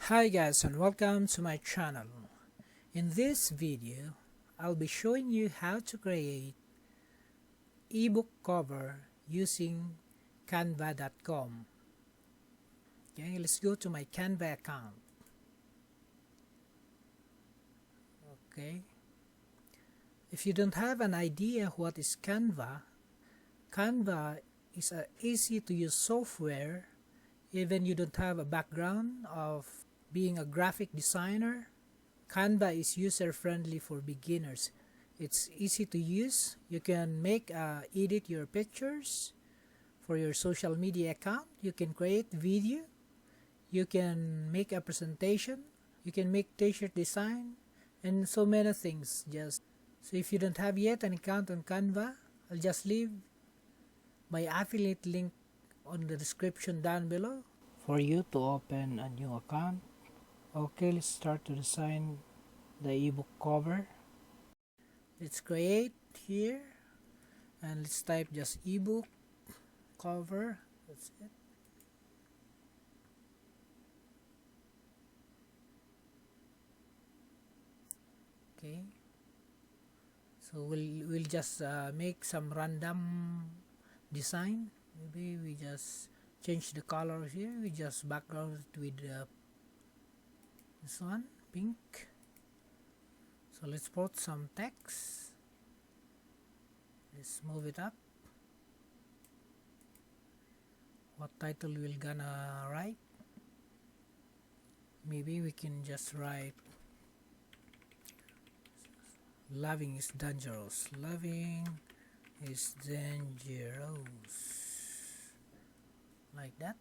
Hi guys, and welcome to my channel. In this video I'll be showing you how to create ebook cover using canva.com. Okay, let's go to my Canva account. Okay, if you don't have an idea what is Canva, Canva is a easy to use software. Even you don't have a background of being a graphic designer, Canva is user-friendly for beginners. It's easy to use. You can edit your pictures for your social media account. You can create video. You can make a presentation. You can make t-shirt design and so many things. So if you don't have yet an account on Canva, I'll just leave my affiliate link on the description down below for you to open a new account. Okay, let's start to design the ebook cover. Let's create here and let's type just ebook cover. That's it. Okay, so we'll just make some random design. Maybe we just change the colors here. We just background it with this one, pink. So let's put some text. Let's move it up. What title we're gonna write? Maybe we can just write "Loving is dangerous." Loving is dangerous. Like that.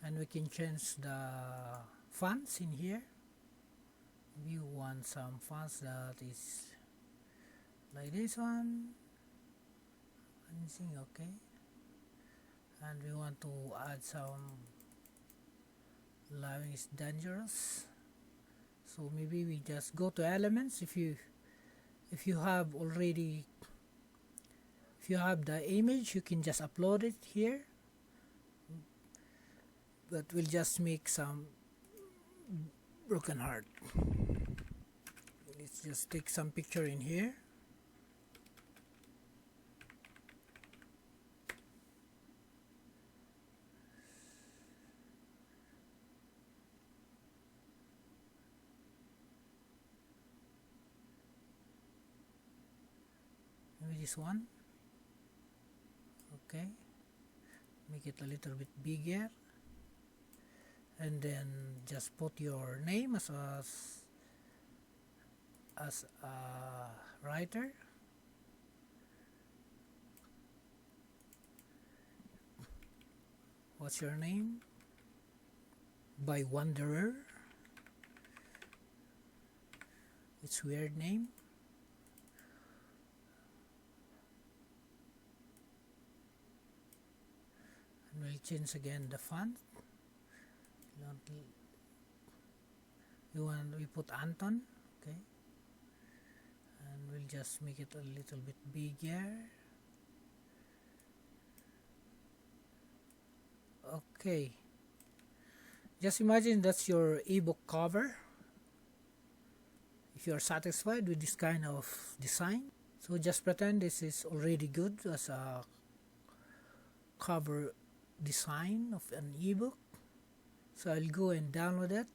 And we can change the fonts in here. We want some fonts that is like this one. Anything, okay. And we want to add some "Loving is dangerous." So maybe we just go to elements. If you have the image, you can just upload it here. But we'll just make some broken heart. Let's just take some picture in here. Maybe this one. Okay, make it a little bit bigger. And then just put your name as a writer. What's your name? By Wanderer. It's weird name. And we'll change again the font. We put Anton, okay, and we'll just make it a little bit bigger. Okay, just imagine that's your ebook cover. If you are satisfied with this kind of design, so just pretend this is already good as a cover design of an ebook. So I'll go and download it.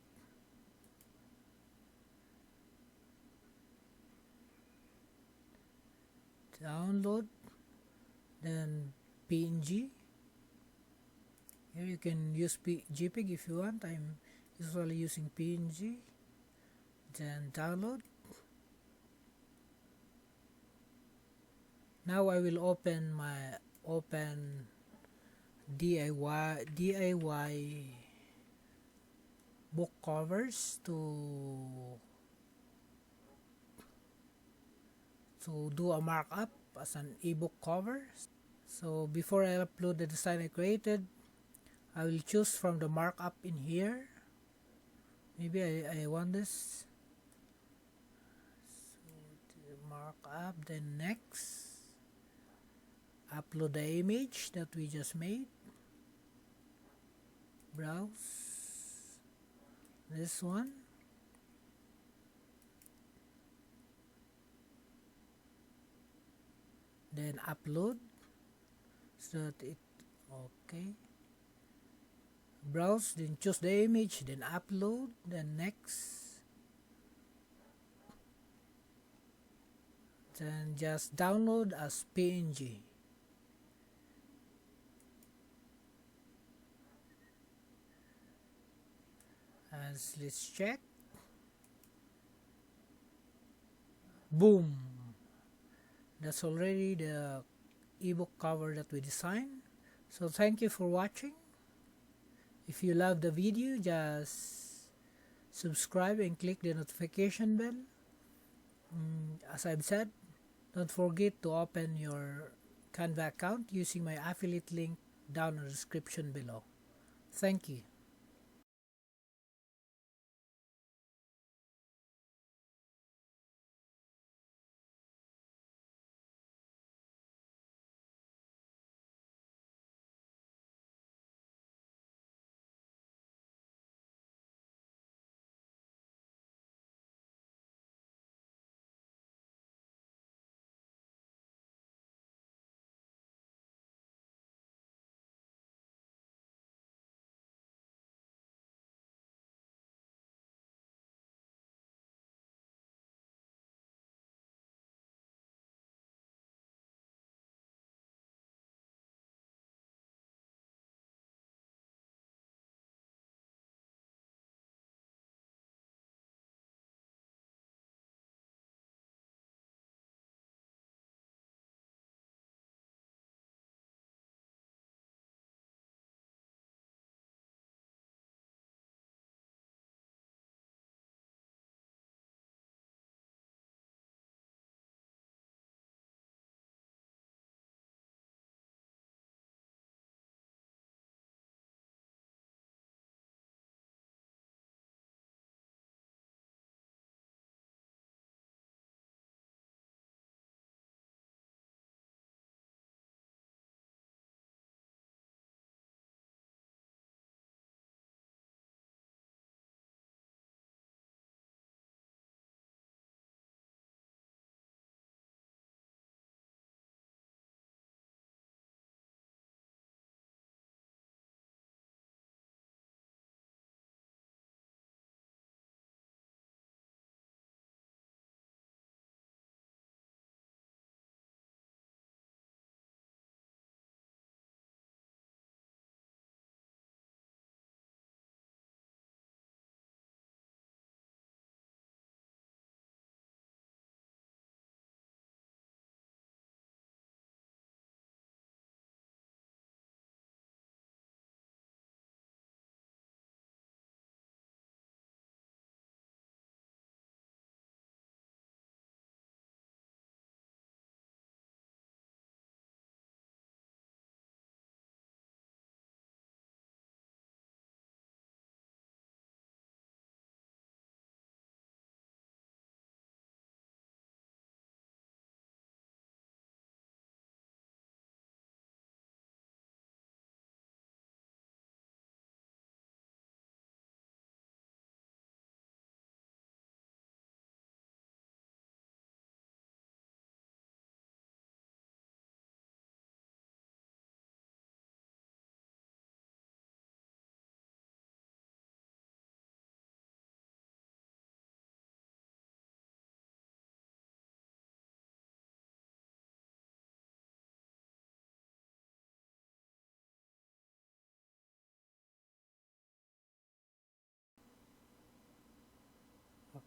Download, then PNG. Here you can use JPEG if you want. I'm usually using PNG. Then download. Now I will open DIY book covers to do a markup as an ebook cover. So before I upload the design I created, I will choose from the markup in here. Maybe I want this. So markup, then next, upload the image that we just made. browse this one, then upload so that it, okay, browse, then choose the image, then upload, then next, then just download as PNG. As let's check, boom, that's already the ebook cover that we designed. So thank you for watching. If you love the video, just subscribe and click the notification bell. As I've said, don't forget to open your Canva account using my affiliate link down in the description below. Thank you.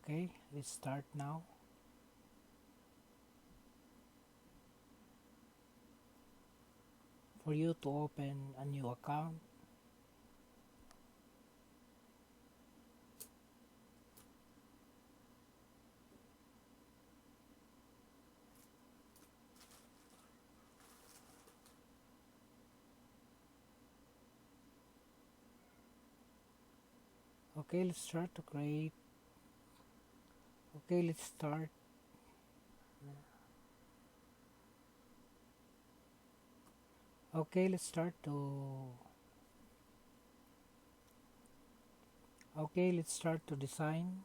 Okay, let's start now. For you to open a new account, okay, let's start to create. Okay, let's start. Okay, let's start to Okay, let's start to design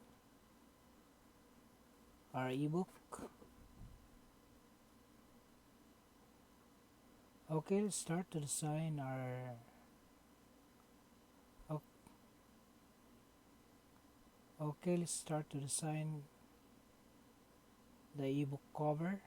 our ebook. Okay, let's start to design our okay, let's start to design the ebook cover.